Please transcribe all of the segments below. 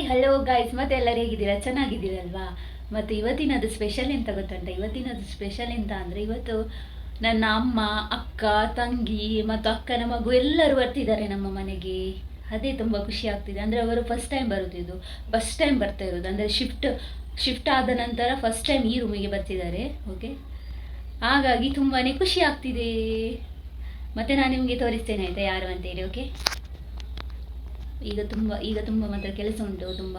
Hello guys, ಮತ್ತೆ ಎಲ್ಲರೂ ಹೇಗಿದ್ದೀರಾ? ಚೆನ್ನಾಗಿದ್ದೀರಲ್ವಾ? ಮತ್ತು ಇವತ್ತಿನದು ಸ್ಪೆಷಲ್ ಎಂತ ಗೊತ್ತುಂಟ? ಇವತ್ತಿನದು ಸ್ಪೆಷಲ್ ಎಂತ ಅಂದರೆ, ಇವತ್ತು ನನ್ನ ಅಮ್ಮ, ಅಕ್ಕ, ತಂಗಿ ಮತ್ತು ಅಕ್ಕನ ಮಗು ಎಲ್ಲರೂ ಬರ್ತಿದ್ದಾರೆ ನಮ್ಮ ಮನೆಗೆ. ಅದೇ ತುಂಬ ಖುಷಿ ಆಗ್ತಿದೆ. ಅಂದರೆ ಅವರು ಫಸ್ಟ್ ಟೈಮ್ ಬರುತ್ತಿದ್ದು, ಫಸ್ಟ್ ಟೈಮ್ ಬರ್ತಾ ಇರೋದು. ಅಂದರೆ ಶಿಫ್ಟ್ ಆದ ನಂತರ ಫಸ್ಟ್ ಟೈಮ್ ಈ ರೂಮಿಗೆ ಬರ್ತಿದ್ದಾರೆ. ಓಕೆ, ಹಾಗಾಗಿ ತುಂಬಾ ಖುಷಿ ಆಗ್ತಿದೆ. ಮತ್ತು ನಾನು ನಿಮಗೆ ತೋರಿಸ್ತೇನೆ ಆಯಿತಾ ಯಾರು ಅಂತೇಳಿ. ಓಕೆ, ಈಗ ತುಂಬ ಮಾತ್ರ ಕೆಲಸ ಉಂಟು. ತುಂಬ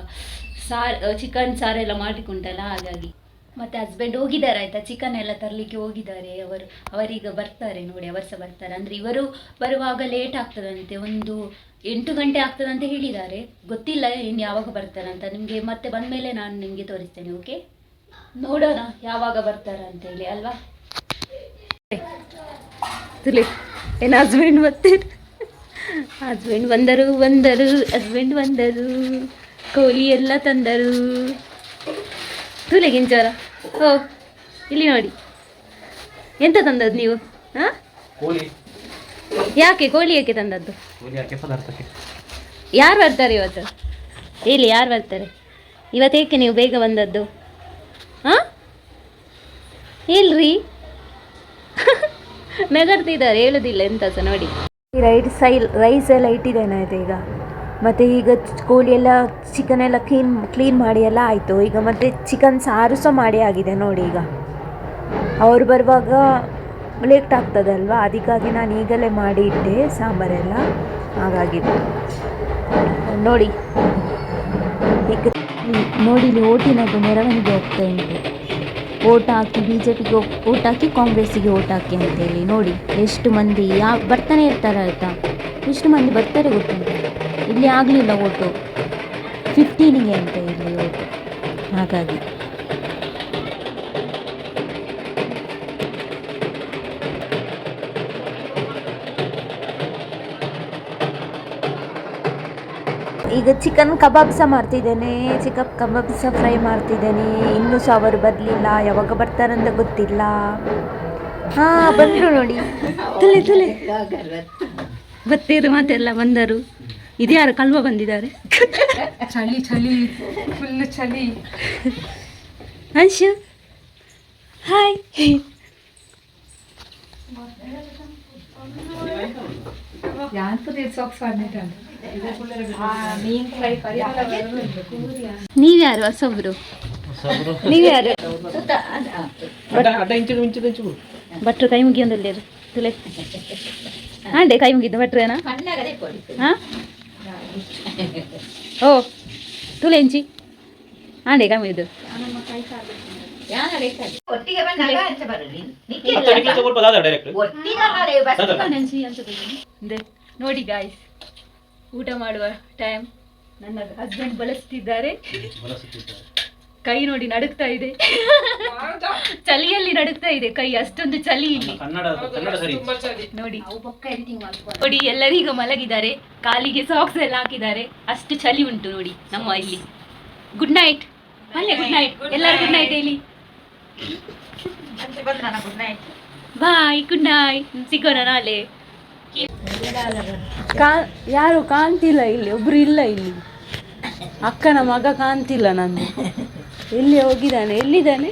ಚಿಕನ್ ಸಾರೆಲ್ಲ ಮಾಡಿಕೊಂಡಲ್ಲ, ಹಾಗಾಗಿ. ಮತ್ತು ಹಸ್ಬೆಂಡ್ ಹೋಗಿದ್ದಾರೆ ಆಯಿತಾ, ಚಿಕನ್ ಎಲ್ಲ ತರಲಿಕ್ಕೆ ಹೋಗಿದ್ದಾರೆ. ಅವರೀಗ ಬರ್ತಾರೆ ನೋಡಿ, ಅವರು ಸಹ ಬರ್ತಾರೆ. ಅಂದರೆ ಇವರು ಬರುವಾಗ ಲೇಟ್ ಆಗ್ತದಂತೆ, ಒಂದು 8 ಗಂಟೆ ಆಗ್ತದಂತ ಹೇಳಿದ್ದಾರೆ. ಗೊತ್ತಿಲ್ಲ ಇನ್ನು ಯಾವಾಗ ಬರ್ತಾರಂತ. ನಿಮಗೆ ಮತ್ತೆ ಬಂದ ಮೇಲೆ ನಾನು ನಿಮಗೆ ತೋರಿಸ್ತೇನೆ. ಓಕೆ, ನೋಡೋಣ ಯಾವಾಗ ಬರ್ತಾರೆ ಅಂತೇಳಿ ಅಲ್ವಾ. ಏನು ಹಸ್ಬೆಂಡ್ ಬರ್ತೀರಿ? ಹಸ್ಬೆಂಡ್ ಬಂದರು. ಹಸ್ಬೆಂಡ್ ಬಂದರು. ಕೋಳಿ ಎಲ್ಲ ತಂದರು. ತುಲೆಗಿಂಚಾರ ಓ, ಇಲ್ಲಿ ನೋಡಿ ಎಂತ ತಂದದ್ದು ನೀವು? ಹಾಂ, ಯಾಕೆ ಕೋಳಿ ಯಾಕೆ ತಂದದ್ದು? ಯಾರು ಬರ್ತಾರೆ ಇವತ್ತು? ಹೇಳಿ, ಯಾರು ಬರ್ತಾರೆ ಇವತ್ತೇಕೆ ನೀವು ಬೇಗ ಬಂದದ್ದು? ಹಾಂ, ಇಲ್ರಿ ನಗರ್ತಿದ್ದಾರೆ, ಹೇಳೋದಿಲ್ಲ ಎಂತ ಸಹ. ನೋಡಿ, ರೈಸ್ ಎಲ್ಲ ಇಟ್ಟಿದ್ದೇನೆ ಆಯಿತು ಈಗ. ಮತ್ತು ಈಗ ಕೋಳಿ ಎಲ್ಲ ಚಿಕನ್ ಎಲ್ಲ ಕ್ಲೀನ್ ಮಾಡಿ ಎಲ್ಲ ಆಯಿತು. ಈಗ ಮತ್ತು ಚಿಕನ್ ಸಾರು ಸಹ ಮಾಡಿ ಆಗಿದೆ ನೋಡಿ. ಈಗ ಅವರು ಬರುವಾಗ ಲೇಟ್ ಆಗ್ತದಲ್ವ, ಅದಕ್ಕಾಗಿ ನಾನು ಈಗಲೇ ಮಾಡಿ ಇಟ್ಟೆ ಸಾಂಬಾರೆಲ್ಲ. ಹಾಗಾಗಿ ನೋಡಿ, ಈಗ ನೋಡಿ ಇಲ್ಲಿ ಓಟಿನದ್ದು ಮೆರವಣಿಗೆ ಹೋಗ್ತಾ ಉಂಟು. ಓಟ್ ಹಾಕಿ BJPಗೆ ಓಟ್ ಹಾಕಿ, ಕಾಂಗ್ರೆಸ್ಸಿಗೆ ಓಟ್ ಹಾಕಿ ಅಂತೇಳಿ. ನೋಡಿ ಎಷ್ಟು ಮಂದಿ ಬರ್ತಾನೆ ಇರ್ತಾರೆ ಆಯಿತಾ. ಎಷ್ಟು ಮಂದಿ ಬರ್ತಾರೆ ಗೊತ್ತುಂಟು. ಇಲ್ಲಿ ಆಗಲಿಲ್ಲ ಓಟು, 15ಗೆ ಅಂತ ಇಲ್ಲಿ ಓಟು. ಹಾಗಾಗಿ ಈಗ ಚಿಕನ್ ಕಬಾಬ್ ಸಹ ಮಾಡ್ತಿದ್ದೇನೆ. ಚಿಕನ್ ಕಬಾಬ್ ಸಹ ಫ್ರೈ ಮಾಡ್ತಿದ್ದೇನೆ. ಇನ್ನೂ ಸಹ ಅವರು ಬರಲಿಲ್ಲ, ಯಾವಾಗ ಬರ್ತಾರಂತ ಗೊತ್ತಿಲ್ಲ. ಹಾಂ, ಬಂದರು ನೋಡಿ. ತುಲೆ ಬತ್ತೇರು ಮಾತೆಲ್ಲ ಬಂದರು. ಇದ್ಯಾರು ಕಲ್ವ ಬಂದಿದ್ದಾರೆ? ಚಳಿ ಫುಲ್ ಚಳಿ. ಅಂಶು ಹಾಯ್. ನೀವ್ಯಾರು ಹೊಸೊಬ್ರು? ನೀವ್ಯಾರು? ಭಟ್ರು ಕೈ ಮುಗಿಯೊಂದಲ್ಲೇರು ತುಲೆ ಹಾಂಡೆ ಕೈ ಮುಗಿದ್ದು ಭಟ್ರೇನಾ? ಹಾಂ, ಓ ತುಲೆ ಎಂಚಿ ಹಾಂಡೆ ಕೈ ಮುಗಿದ್ದು. ನೋಡಿ ಗಾಯ್ಸ್, ಊಟ ಮಾಡುವ ಟೈಮ್. ನನ್ನ ಹಸ್ಬೆಂಡ್ ಬಳಸ್ತಿದ್ದಾರೆ. ಕೈ ನೋಡಿ ನಡುಗ್ತಾ ಇದೆ, ಚಳಿಯಲ್ಲಿ ನಡುಗ್ತಾ ಇದೆ ಕೈ, ಅಷ್ಟೊಂದು ಚಳಿ ಇಲ್ಲಿ. ನೋಡಿ ನೋಡಿ, ಎಲ್ಲರಿಗೂ ಮಲಗಿದ್ದಾರೆ, ಕಾಲಿಗೆ ಸಾಕ್ಸ್ ಎಲ್ಲ ಹಾಕಿದ್ದಾರೆ, ಅಷ್ಟು ಚಳಿ ಉಂಟು ನೋಡಿ ನಮ್ಮ ಇಲ್ಲಿ. ಗುಡ್ ನೈಟ್ ಅಲ್ಲೇ, ಗುಡ್ ನೈಟ್ ಎಲ್ಲರೂ, ಗುಡ್ ನೈಟ್ ಹೇಳಿ. ಬಾಯ್, ಗುಡ್ ನೈಟ್, ಸಿಗೋಣ ನಾಳೆ. ಯಾರು ಕಾಣ್ತಿಲ್ಲ ಇಲ್ಲಿ, ಒಬ್ರು ಇಲ್ಲ ಇಲ್ಲಿ. ಅಕ್ಕನ ಮಗ ಕಾಣ್ತಿಲ್ಲ ನಂದು. ಎಲ್ಲಿ ಹೋಗಿದ್ದಾನೆ? ಎಲ್ಲಿದ್ದಾನೆ?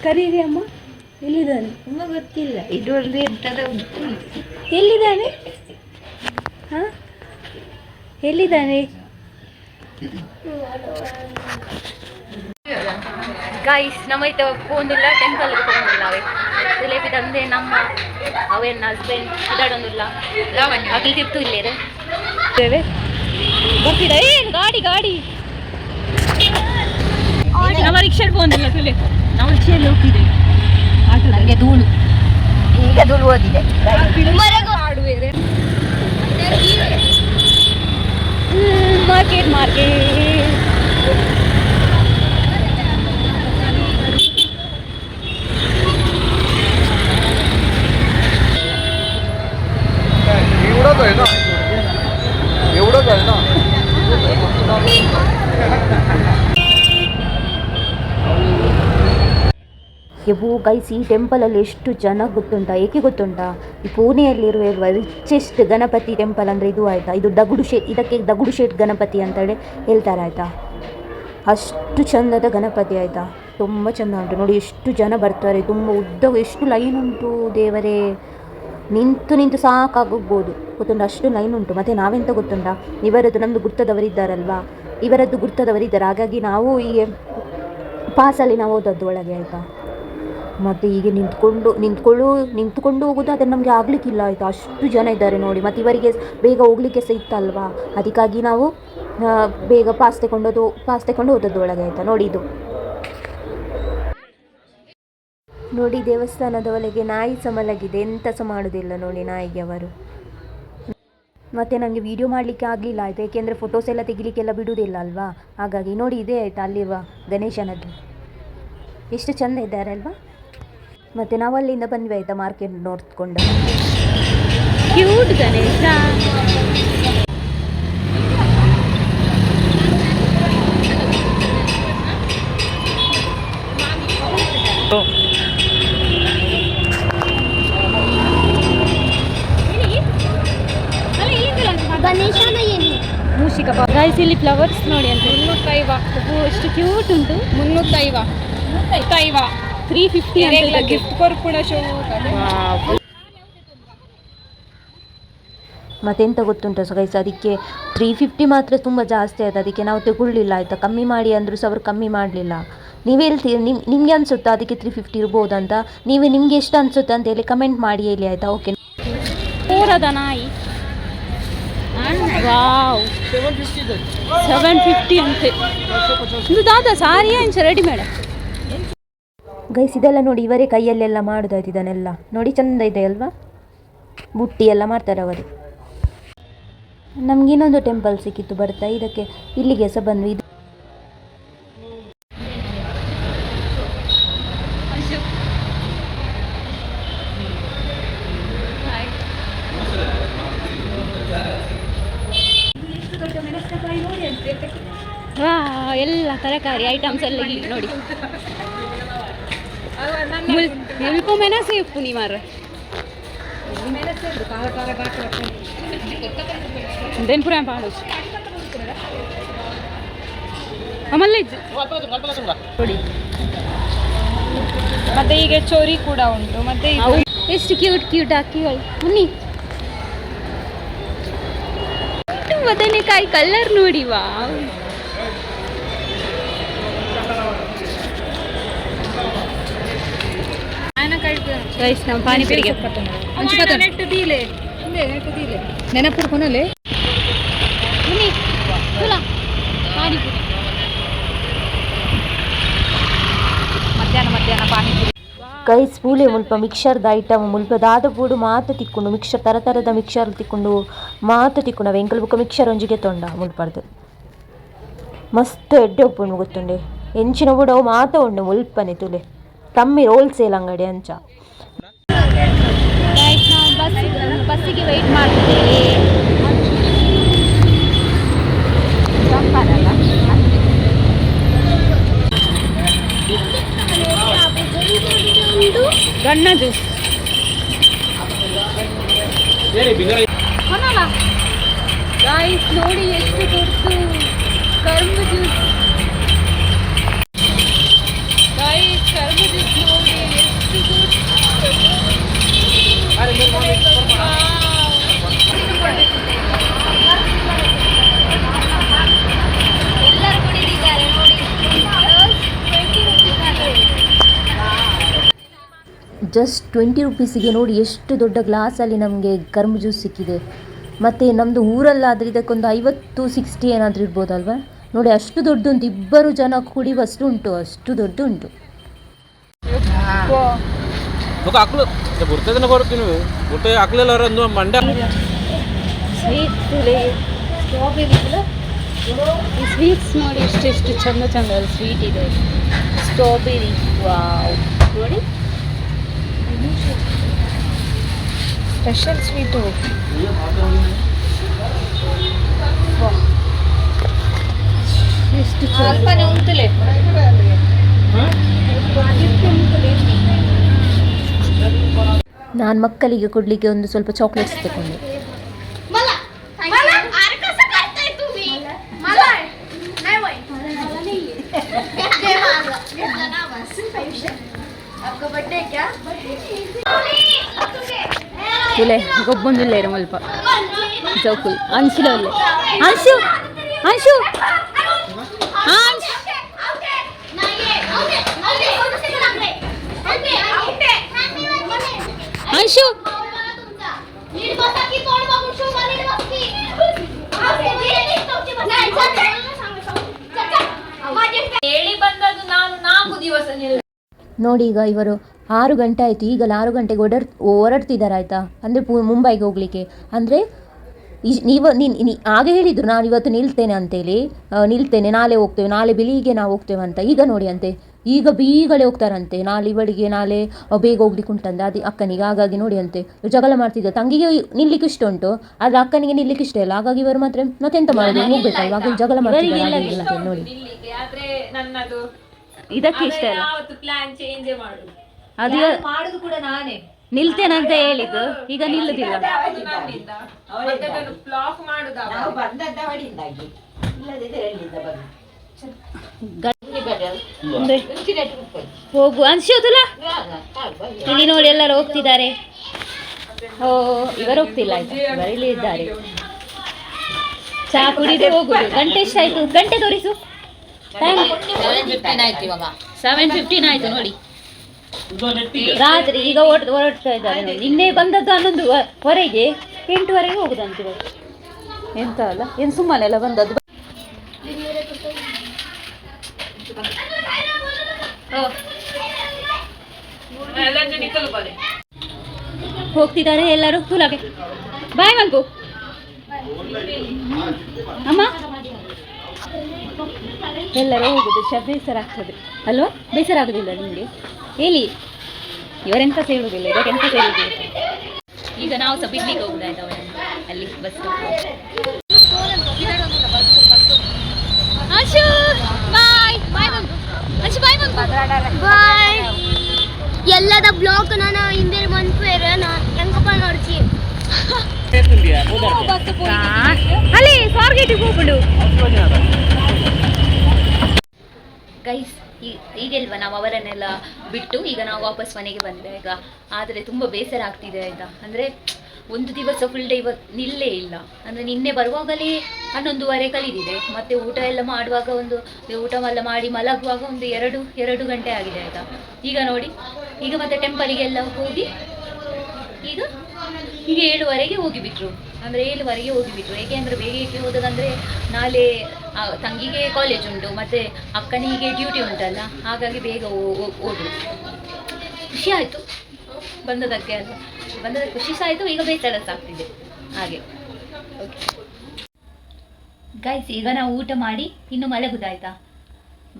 ಕರೀರಿ ಅಮ್ಮ, ಎಲ್ಲಿದ್ದಾನೆ? ಗೊತ್ತಿಲ್ಲ. ಇದು ಎಲ್ಲಿದ್ದಾನೆ? ಹಾಂ, ಎಲ್ಲಿದ್ದಾನೆ? ಗಾಯ್ಸ್, ನಮ್ಮೈತೆ ಹೋಗೋದಿಲ್ಲ, ಟೆಂಪಲ್ಗೆ ಹೋಗೋದಿಲ್ಲ. ಅವೇ ಜಿಲೇಬಿ ತಂದೆ ನಮ್ಮ ಅವೇನ ಹಸ್ಬೆಂಡ್ ಇದಾಡೋದಿಲ್ಲ. ಆಗಲಿ ತಿರ್ತು ಇಲ್ಲೇರೆ ಬರ್ತೀರಾ? ಏನು ಗಾಡಿ ನಮ್ಮ ರಿಕ್ಷಾಡ್ ಹೋಗೋದಿಲ್ಲ ತುಲೆ. ನಾವು ರಿಕ್ಷೆಯಲ್ಲಿ ಹೋಗ್ತಿದ್ದೇವೆ. ಆಟೋ ನನಗೆ ಧೂಳು, ಈಗ ಧೂಳು ಓದಿದೆ. ಮಾರ್ಕೆಟ್ एवढंच आहे ना. ಎಬೋ ಗೈಸ್, ಈ ಟೆಂಪಲಲ್ಲಿ ಎಷ್ಟು ಜನ ಗೊತ್ತುಂಟಾ? ಏಕೆ ಗೊತ್ತುಂಟಾ? ಈ ಪುಣೆಯಲ್ಲಿರುವ ರಿಚೆಸ್ಟ್ ಗಣಪತಿ ಟೆಂಪಲ್ ಅಂದರೆ ಇದು ಆಯಿತಾ. ಇದು ಇದಕ್ಕೆ ದಗುಡು ಶೇಟ್ ಗಣಪತಿ ಅಂತೇಳಿ ಹೇಳ್ತಾರೆ ಆಯಿತಾ. ಅಷ್ಟು ಚಂದದ ಗಣಪತಿ ಆಯಿತಾ, ತುಂಬ ಚೆಂದ ಉಂಟು ನೋಡಿ. ಎಷ್ಟು ಜನ ಬರ್ತಾರೆ, ತುಂಬ ಉದ್ದ, ಎಷ್ಟು ಲೈನ್ ಉಂಟು ದೇವರೇ. ನಿಂತು ಸಾಕಾಗೋಗ್ಬೋದು ಗೊತ್ತುಂಟು, ಅಷ್ಟು ಲೈನ್ ಉಂಟು. ಮತ್ತು ನಾವೆಂತ ಗೊತ್ತುಂಟಾ, ಇವರದ್ದು ನಮ್ಮದು ಗುರ್ತದವರಿದ್ದಾರಲ್ವಾ, ಇವರದ್ದು ಗುರ್ತದವರಿದ್ದಾರೆ. ಹಾಗಾಗಿ ನಾವು ಈ ಪಾಸಲ್ಲಿ ನಾವು ಹೋದದ್ದು ಒಳಗೆ ಆಯಿತಾ. ಮತ್ತು ಹೀಗೆ ನಿಂತ್ಕೊಂಡು ಹೋಗೋದು ಅದನ್ನು ನಮಗೆ ಆಗಲಿಕ್ಕಿಲ್ಲ ಆಯಿತಾ, ಅಷ್ಟು ಜನ ಇದ್ದಾರೆ ನೋಡಿ. ಮತ್ತು ಇವರಿಗೆ ಬೇಗ ಹೋಗಲಿಕ್ಕೆ ಸಹ ಇತ್ತಲ್ವಾ, ಅದಕ್ಕಾಗಿ ನಾವು ಬೇಗ ಪಾಸ್ ತಗೊಂಡು ಹೋದದ್ದು ಒಳಗೆ ಆಯಿತಾ. ನೋಡಿ ಇದು ನೋಡಿ, ದೇವಸ್ಥಾನದ ಒಳಗೆ ನಾಯಿ ಸಹ ಮಲಗಿದೆ, ಎಂತ ಸಹ ಮಾಡೋದಿಲ್ಲ ನೋಡಿ ನಾಯಿಗೆ ಅವರು. ಮತ್ತು ನನಗೆ ವೀಡಿಯೋ ಮಾಡಲಿಕ್ಕೆ ಆಗಲಿಲ್ಲ ಆಯಿತು, ಏಕೆಂದರೆ ಫೋಟೋಸ್ ಎಲ್ಲ ತೆಗಿಲಿಕ್ಕೆಲ್ಲ ಬಿಡುವುದಿಲ್ಲ ಅಲ್ವಾ. ಹಾಗಾಗಿ ನೋಡಿ ಇದೇ ಆಯಿತಾ ಅಲ್ಲಿರುವ ಗಣೇಶನದ್ದು, ಎಷ್ಟು ಚೆಂದ ಇದ್ದಾರೆ ಅಲ್ವಾ. ಮತ್ತು ನಾವು ಅಲ್ಲಿಂದ ಬಂದ್ವಿ ಆಯಿತಾ, ಮಾರ್ಕೆಟ್ ನೋಡ್ಕೊಂಡು. ಕ್ಯೂಟ್ ಗಣೇಶ. ಮೂಷಿಕ ಗೈಸ್, ಇಲ್ಲಿ ಫ್ಲವರ್ಸ್ ನೋಡಿ ಅಂತ 350 ಎಷ್ಟು ಕ್ಯೂಟ್ ಉಂಟು. 350 350 ಗಿಫ್ಟ್ ಕೊರ್ಪುಣ ಶೋ. ಮತ್ತೆಂತ ಗೊತ್ತುಂಟು ಗೈಸ್, ಅದಕ್ಕೆ 350 ಮಾತ್ರ ತುಂಬ ಜಾಸ್ತಿ ಆಯಿತು, ಅದಕ್ಕೆ ನಾವು ತಗೊಳ್ಳಿಲ್ಲ ಆಯಿತಾ. ಕಮ್ಮಿ ಮಾಡಿ ಅಂದರೂ ಸಹ ಅವರು ಕಮ್ಮಿ ಮಾಡಲಿಲ್ಲ. ನೀವು ಹೇಳ್ತೀರಿ ನಿಮಗೆ ಅನಿಸುತ್ತಾ ಅದಕ್ಕೆ 350 ಇರ್ಬೋದಂತ? ನಿಮಗೆ ಎಷ್ಟು ಅನಿಸುತ್ತೆ ಅಂತ ಹೇಳಿ ಕಮೆಂಟ್ ಮಾಡಿ ಹೇಳಿ ಆಯಿತಾ. ಓಕೆ, ಪೂರದ ನಾಯಿ. ವಾವ್, 750 ಅಂತೆ. ಇದು ದಾದಾ ಸಾರಿಯಾ ಇಂಚ ರೆಡಿಮೇಡ್ ಗೈಸ್. ಇದೆಲ್ಲ ನೋಡಿ ಇವರೇ ಕೈಯಲ್ಲೆಲ್ಲ ಮಾಡೋದಾಯ್ತು ಇದನ್ನೆಲ್ಲ ನೋಡಿ, ಚೆಂದ ಇದೆ ಅಲ್ವಾ. ಬುಟ್ಟಿ ಎಲ್ಲ ಮಾಡ್ತಾರೆ ಅವರು. ನಮ್ಗೆ ಇನ್ನೊಂದು ಟೆಂಪಲ್ ಸಿಕ್ಕಿತ್ತು ಬರ್ತಾ, ಇದಕ್ಕೆ ಇಲ್ಲಿಗೆ ಸಹ ಬಂದ್ವಿ. ಇದು ಎಲ್ಲ ತರಕಾರಿ ಐಟಮ್ಸ್ ಎಲ್ಲ ಇಲ್ಲಿ ನೋಡಿ. ಮುಲ್ಪ ಮೆಣಸು ಉಪ್ಪು ನೀ ಮಾರ ದೇನ್ಪುರ ಪಾಡು ಆಮೇಲೆ ನೋಡಿ. ಮತ್ತೆ ಈಗ ಚೋರಿ ಕೂಡ ಉಂಟು. ಮತ್ತೆ ಎಷ್ಟು ಕ್ಯೂಟ್ ಹಾಕಿ ಮುನ್ನಿ. ಬದನೆಕಾಯಿ ಕಲರ್ ನೋಡಿ, ವಾ. ಗೈಸ್ ನಮ್ಮ ಪಾನಿಪುರಿಗೆ ನೆನಪುರ್ ಕೊನಲೆ ಪಾನಿಪುರಿ ಮಧ್ಯಾಹ್ನ ಪಾನಿಪುರಿ. ಗೈಸ್ ಪೂಲೆ ಮುಲ್ಪ ಮಿಕ್ಸರ್ದ ಐಟಮ್ ಮುಲ್ಪ ದಾದ ಪೂಡು ಮಾತ ತಿಕ್ಕೊಂಡು ಮಿಕ್ಸರ್ ತರದ ಮಿಕ್ಸರ್ ತಿಕ್ಕೊಂಡು ಮಾತ ತಿಕ್ಕೊಂಡು ಎಂಕಲ್ ಬುಕ್ಕ ಮಿಕ್ಸರ್ ಒಂಜಿಗೆ ತೊಂಡ ಮುಲ್ಪಡ್ದು ಮಸ್ತ್ ಎಡ್ಡೆ ಉಪ್ಪುಂಡು ಗೊತ್ತುಂಡೆ. ಎಂಚಿನ ಕೂಡ ಮಾತ ಉಂಡು ಮುಲ್ಪನೆ ತುಲೆ ಕಮ್ಮಿ ಹೋಲ್ಸೇಲ್ ಅಂಗಡಿ ಅಂಚ. ನಾವು ಬಸ್ಸಿಗೆ ವೆಯ್ಟ್ ಮಾಡ್ತಿದ್ದೇವೆ. ಗಣ್ಣ ಜ್ಯೂಸ್ ಗೈಸ್ ನೋಡಿ ಎಷ್ಟು ದೊಡ್ಡದು ಕರ್ಮ ಜ್ಯೂಸ್. ಗೈಸ್ ಕರ್ಮ ಜ್ಯೂಸ್ ನೋಡಿ ಎಷ್ಟು ಎಲ್ಲರೂ ಕುಡಿದಿದ್ದಾರೆ ನೋಡಿ. ಜಸ್ಟ್ 20 ರುಪೀಸಿಗೆ ನೋಡಿ ಎಷ್ಟು ದೊಡ್ಡ ಗ್ಲಾಸಲ್ಲಿ ನಮಗೆ ಕರ್ಮ ಜ್ಯೂಸ್ ಸಿಕ್ಕಿದೆ. ಮತ್ತು ನಮ್ಮದು ಊರಲ್ಲಾದರೆ ಇದಕ್ಕೊಂದು 50-60 ಏನಾದರೂ ಇರ್ಬೋದಲ್ವ ನೋಡಿ. ಅಷ್ಟು ದೊಡ್ಡ ಉಂಟು, ಇಬ್ಬರು ಜನ ಕುಡಿಯುವಷ್ಟು ಉಂಟು, ಅಷ್ಟು ದೊಡ್ಡ ಉಂಟು. ಸ್ವೀಟ್ಸ್ ನೋಡಿ ಎಷ್ಟು ಚಂದ ಸ್ವೀಟ್ ಇದೆ. ಸ್ಟ್ರಾಬೆರಿ, ವಾವ್ ನೋಡಿ ಸ್ಪೆಷಲ್ ಸ್ವೀಟು. ಎಷ್ಟು ಅಲ್ಪನೆ ಉಂಟುಲೆ. ನಾನು ಮಕ್ಕಳಿಗೆ ಕೊಡಲಿಕ್ಕೆ ಒಂದು ಸ್ವಲ್ಪ ಚಾಕ್ಲೇಟ್ಸ್ ತಗೊಂಡೆ. ಗೊಬ್ಬೊಂದಿಲ್ಲ ಇರೋ ಮಲ್ಪ ಚೌಕುಲ್ ಅನ್ಸಿಲ್ಲ ಅನ್ಸು ಅನ್ಸು ಅಂಶು ಹೇಳಿ ಬಂದದ್ದು ನಾನು 4 ದಿವಸ ನೋಡಿ. ಈಗ ಇವರು 6 ಗಂಟೆ ಆಯಿತು, ಈಗಲ್ಲ 6 ಗಂಟೆಗೆ ಹೊರಡ್ತಿದ್ದಾರೆ ಆಯಿತಾ. ಅಂದರೆ ಮುಂಬೈಗೆ ಹೋಗಲಿಕ್ಕೆ. ಅಂದರೆ ನೀವು ಆಗ ಹೇಳಿದರು ನಾನು ಇವತ್ತು ನಿಲ್ತೇನೆ ಅಂತೇಳಿ, ನಿಲ್ತೇನೆ, ನಾಳೆ ಹೋಗ್ತೇವೆ, ನಾಳೆ ಬೆಳಿಗ್ಗೆ ನಾವು ಹೋಗ್ತೇವೆ ಅಂತ. ಈಗ ನೋಡಿ ಅಂತೆ, ಈಗ ಬೀಗಳೆ ಹೋಗ್ತಾರಂತೆ. ನಾಳೆ ಇವಳಿಗೆ ನಾಳೆ ಬೇಗ ಹೋಗ್ಲಿಕ್ಕೆ ಉಂಟಂತೆ ಅದು ಅಕ್ಕನಿಗೆ. ಹಾಗಾಗಿ ನೋಡಿ ಅಂತೆ ಜಗಳ ಮಾಡ್ತಿದ್ದ. ತಂಗಿಗೆ ನಿಲ್ಲಿಕ್ಕೆ ಇಷ್ಟ ಉಂಟು, ಆದರೆ ಅಕ್ಕನಿಗೆ ನಿಲ್ಲಿಕ್ಕೆ ಇಷ್ಟ ಇಲ್ಲ. ಹಾಗಾಗಿ ಇವರು ಮಾತ್ರ ಮತ್ತೆಂತ ಮಾಡೋದು, ಹೋಗ್ಬೇಕಲ್ವ. ಹಾಗಾಗಿ ಜಗಳ ಮಾಡ್ತಿದ್ದಾರೆ ನೋಡಿ. ಇದಕ್ಕೆ ಇಷ್ಟ ಇಲ್ಲ, ಪ್ಲಾನ್ ಚೇಂಜ್ ಮಾಡುದು. ಅದು ಮಾಡುದು ಕೂಡ ನಾನೇ ನಿಲ್ತೇನೆ ಅಂತ ಹೇಳಿದ್ದು, ಈಗ ನಿಲ್ಲುದಿಲ್ಲ. ಬ್ಲಾಕ್ ಮಾಡುದ ಹೋಗು ಅನ್ಸೋದಿಲ್ಲ. ಇಲ್ಲಿ ನೋಡಿ ಎಲ್ಲರೂ ಹೋಗ್ತಿದ್ದಾರೆ. ಓ ಇವರು ಹೋಗ್ತಿಲ್ಲ ಆಯ್ತು, ಇವರು ಇಲ್ಲಿ ಇದ್ದಾರೆ. ಚಹಾ ಕುಡಿದು ಹೋಗುದು. ಗಂಟೆ ಎಷ್ಟಾಯ್ತು? ಗಂಟೆ ತೋರಿಸು. 7:15 ಆಯ್ತು ನೋಡಿ. ರಾತ್ರಿ ಈಗ ಹೊರಡ್ತಾ ಇದ್ದಾರೆ ನೋಡಿ. ನಿನ್ನೆ ಬಂದದ್ದು 11:15 8:00 ಹೋಗುದಂತೆ. ಎಂತ ಅಲ್ಲ ಏನು ಸುಮ್ಮನೆ ಎಲ್ಲ ಬಂದದ್ದು. ಹೋಗ್ತಿದ್ದಾರೆ ಎಲ್ಲರೂ ತುಲಾಗೆ. ಬಾಯ್ ಮಲ್ಕು ಅಮ್ಮ. ಎಲ್ಲರೂ ಹೋಗುದು. ಬೇಸರ ಆಗ್ತದೆ ಅಲ್ವಾ? ಬೇಸರ ಆಗೋದಿಲ್ಲ ನಿಮಗೆ? ಹೇಳಿ. ಇವರೆಂತ ಸೇರುವುದಿಲ್ಲ, ಇದಕ್ಕೆಂತ ಸೇರುವುದಿಲ್ಲ. ಈಗ ನಾವು ಸಹ ಬಿಡ್ಲಿಕ್ಕೆ ಹೋಗುದಾಯ್ತು ಅಲ್ಲಿ ಬಸ್. ಎಲ್ಲದ ಬ್ಲಾಕ್ ನಾನು ಹಿಂದೆ ಮನ್ಪೇರ ಹೆಂಗಪ್ಪ ನೋಡ್ಸಿ ಅಲ್ಲಿ ಫಾರ್ಗೆಟಿಗೆ ಹೋಗ್ಬಿಡು ಗೈಸ್. ಈಗೆಲ್ವಾ ನಾವು ಅವರನ್ನೆಲ್ಲ ಬಿಟ್ಟು ಈಗ ನಾವು ವಾಪಸ್ ಮನೆಗೆ ಬಂದೆ ಈಗ. ಆದರೆ ತುಂಬ ಬೇಸರ ಆಗ್ತಿದೆ ಆಯಿತಾ. ಅಂದರೆ ಒಂದು ದಿವಸ ಫುಲ್ ಡೇ ಇವತ್ತು ನಿಲ್ಲೇ ಇಲ್ಲ. ಅಂದರೆ ನಿನ್ನೆ ಬರುವಾಗಲೇ 11:30 ಕಲಿದಿದೆ. ಮತ್ತು ಊಟ ಎಲ್ಲ ಮಾಡುವಾಗ ಊಟವೆಲ್ಲ ಮಾಡಿ ಮಲಗುವಾಗ ಒಂದು 2 ಗಂಟೆ ಆಗಿದೆ ಆಯಿತಾ. ಈಗ ನೋಡಿ, ಈಗ ಮತ್ತೆ ಟೆಂಪಲಿಗೆಲ್ಲ ಹೋಗಿ ಈಗ 7:00 ಹೋಗಿಬಿಟ್ರು. ಅಂದರೆ 7:00 ಹೋಗಿಬಿಟ್ರು. ಏಕೆಂದರೆ ಬೇಗ ಹೋದದಂದರೆ ನಾಳೆ ತಂಗಿಗೆ ಕಾಲೇಜ್ ಉಂಟು ಮತ್ತು ಅಕ್ಕನಿಗೆ ಡ್ಯೂಟಿ ಉಂಟಲ್ಲ, ಹಾಗಾಗಿ ಬೇಗ ಹೋದ್ರು. ಖುಷಿ ಆಯಿತು ಬಂದದಕ್ಕೆ ಅಲ್ಲ, ಬಂದದಕ್ಕೆ ಖುಷಿ ಸಹ ಆಯಿತು. ಈಗ ಬೇಸರ ಆಗ್ತಿದೆ ಹಾಗೆ. ಓಕೆ ಗೈಸ್, ಈಗ ನಾವು ಊಟ ಮಾಡಿ ಇನ್ನು ಮಲಗುದಾಯ್ತಾ.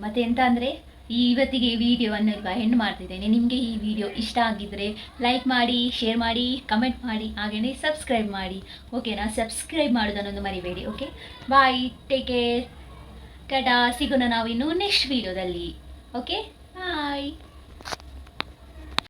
ಮತ್ತು ಎಂತ ಅಂದರೆ ಇವತ್ತಿಗೆ ಈ ವಿಡಿಯೋವನ್ನು ಈಗ ಎಂಡ್ ಮಾಡ್ತಿದ್ದೇನೆ. ನಿಮಗೆ ಈ ವಿಡಿಯೋ ಇಷ್ಟ ಆಗಿದ್ದರೆ ಲೈಕ್ ಮಾಡಿ, ಶೇರ್ ಮಾಡಿ, ಕಮೆಂಟ್ ಮಾಡಿ, ಹಾಗೆಯೇ ಸಬ್ಸ್ಕ್ರೈಬ್ ಮಾಡಿ. ಓಕೆನಾ? ಸಬ್ಸ್ಕ್ರೈಬ್ ಮಾಡೋದನ್ನೊಂದು ಮರಿಬೇಡಿ. ಓಕೆ, ಬಾಯ್, ಟೇಕ್ ಕೇರ್, ಟಾಟಾ. ಸಿಗೋಣ ನಾವು ಇನ್ನು ನೆಕ್ಸ್ಟ್ ವಿಡಿಯೋದಲ್ಲಿ. ಓಕೆ, ಬಾಯ್.